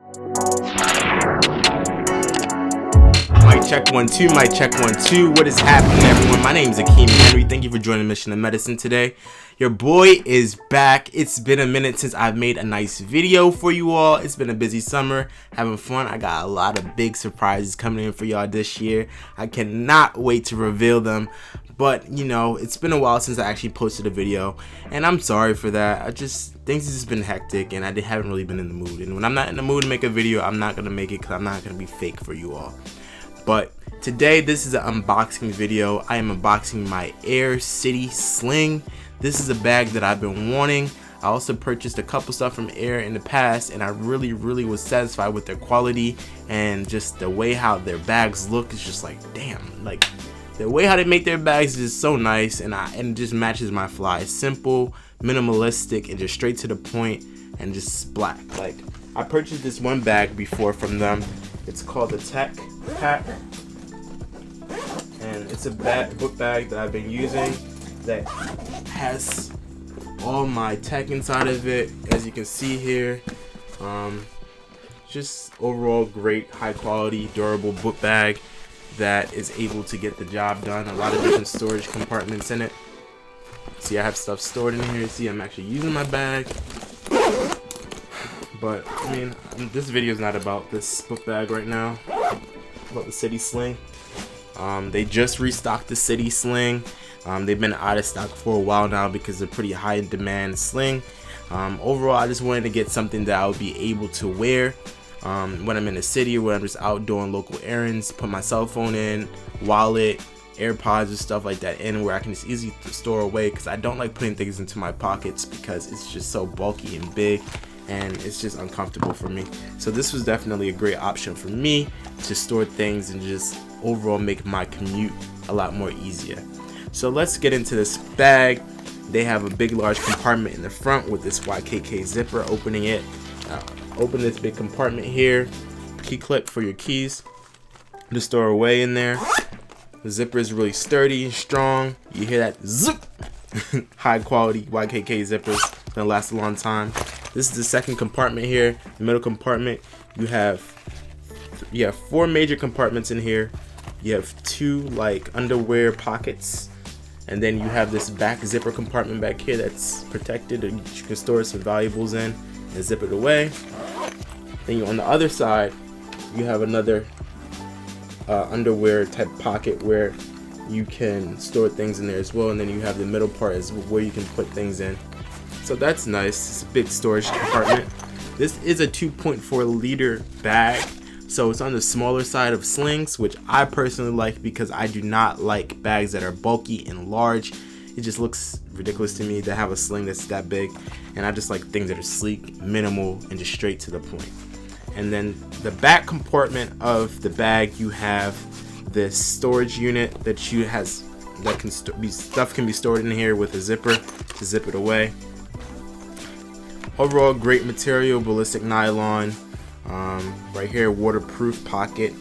Mic check 1 2, mic check 1 2. What is happening, everyone? My name is Akeem Henry. Thank you for joining Mission of Medicine today. Your boy is back. It's been a minute since I've made a nice video for you all. It's been a busy summer, having fun. I got a lot of big surprises coming in for y'all this year. I cannot wait to reveal them. But, you know, it's been a while since I actually posted a video, and I'm sorry for that. Things have just been hectic, and I haven't really been in the mood. And when I'm not in the mood to make a video, I'm not going to make it because I'm not going to be fake for you all. But today, this is an unboxing video. I am unboxing my Air City Sling. This is a bag that I've been wanting. I also purchased a couple stuff from Air in the past, and I really was satisfied with their quality and just the way how their bags look. Is just like, damn, like the way how they make their bags is just so nice, and it just matches my fly. It's simple, minimalistic, and just straight to the point, and just black. Like, I purchased this one bag before from them. It's called the Tech Pack, and it's a book bag that I've been using that has all my tech inside of it, as you can see here. Just overall great, high quality, durable book bag that is able to get the job done. A lot of different storage compartments in it. See, I have stuff stored in here. See, I'm actually using my bag. But I mean, this video is not about this book bag right now. It's about the City Sling. They just restocked the City Sling. They've been out of stock for a while now because they're pretty high in demand sling. Overall, I just wanted to get something that I would be able to wear when I'm in the city or when I'm just out doing local errands. Put my cell phone in, wallet, AirPods and stuff like that in where I can just easily store away, because I don't like putting things into my pockets because it's just so bulky and big and it's just uncomfortable for me. So this was definitely a great option for me to store things and just overall make my commute a lot more easier. So let's get into this bag. They have a big large compartment in the front with this YKK zipper. Opening it, open this big compartment here, key clip for your keys to store away in there. The zipper is really sturdy and strong. You hear that zip? High quality YKK zippers, gonna last a long time. This is the second compartment here, the middle compartment. You have 4 major compartments in here. You have 2 like underwear pockets, and then you have this back zipper compartment back here that's protected and you can store some valuables in and zip it away. Then on the other side, you have another underwear type pocket where you can store things in there as well, and then you have the middle part is where you can put things in. So that's nice. It's a big storage compartment. This is a 2.4 liter bag, so it's on the smaller side of slings, which I personally like because I do not like bags that are bulky and large. It just looks ridiculous to me to have a sling that's that big, and I just like things that are sleek, minimal, and just straight to the point. And then the back compartment of the bag, you have this storage unit that stuff can be stored in here with a zipper to zip it away. Overall, great material, ballistic nylon. Right here, waterproof pocket.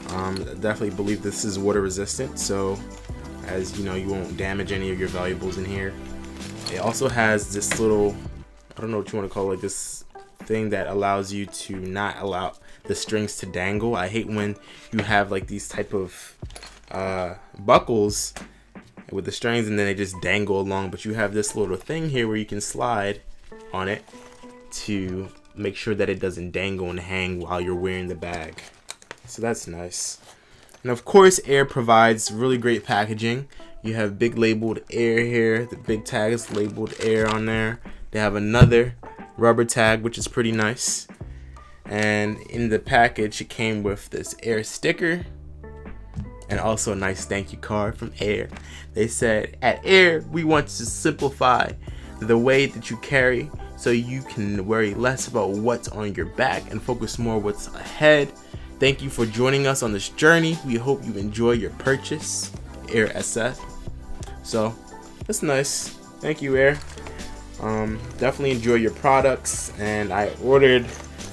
I definitely believe this is water resistant, so as you know, you won't damage any of your valuables in here. It also has this little, I don't know what you want to call it, like this thing that allows you to not allow the strings to dangle. I hate when you have like these type of buckles with the strings and then they just dangle along, but you have this little thing here where you can slide on it to make sure that it doesn't dangle and hang while you're wearing the bag. So that's nice. And of course, Air provides really great packaging. You have big labeled Air here, the big tag is labeled Air on there. They have another rubber tag, which is pretty nice. And in the package, it came with this Air sticker and also a nice thank you card from Air. They said, at Air, we want to simplify the way that you carry so you can worry less about what's on your back and focus more what's ahead. Thank you for joining us on this journey. We hope you enjoy your purchase, Air SF. So that's nice. Thank you, Air. Definitely enjoy your products, and I ordered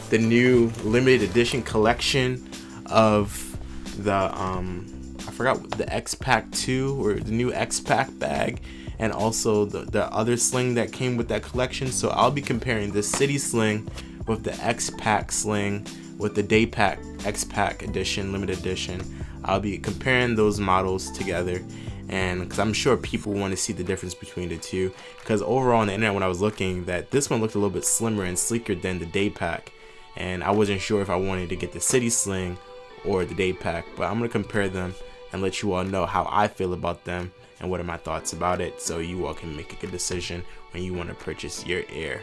the new limited edition collection of the I forgot the X Pack 2 or the new X Pack bag, and also the other sling that came with that collection. So I'll be comparing this City Sling with the X-Pack sling with the Day Pack X-Pack edition, limited edition. I'll be comparing those models together, and because I'm sure people want to see the difference between the two, because overall on the internet when I was looking, that this one looked a little bit slimmer and sleeker than the Day Pack, and I wasn't sure if I wanted to get the City Sling or the Day Pack, but I'm going to compare them and let you all know how I feel about them and what are my thoughts about it, so you all can make a good decision when you want to purchase your Air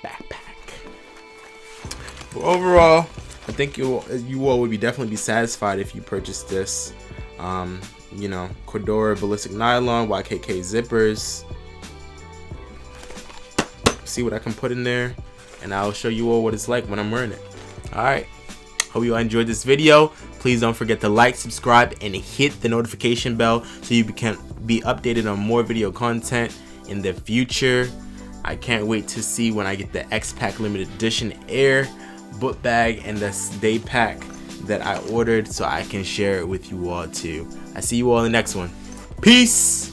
backpack. But overall, I think you all would definitely be satisfied if you purchase this. You know, Cordura ballistic nylon, YKK zippers. See what I can put in there, and I'll show you all what it's like when I'm wearing it. Alright, hope you all enjoyed this video. Please don't forget to like, subscribe, and hit the notification bell so you can be updated on more video content in the future. I can't wait to see when I get the X-Pack limited edition Air book bag and this Day Pack that I ordered, so I can share it with you all too. I see you all in the next one. Peace.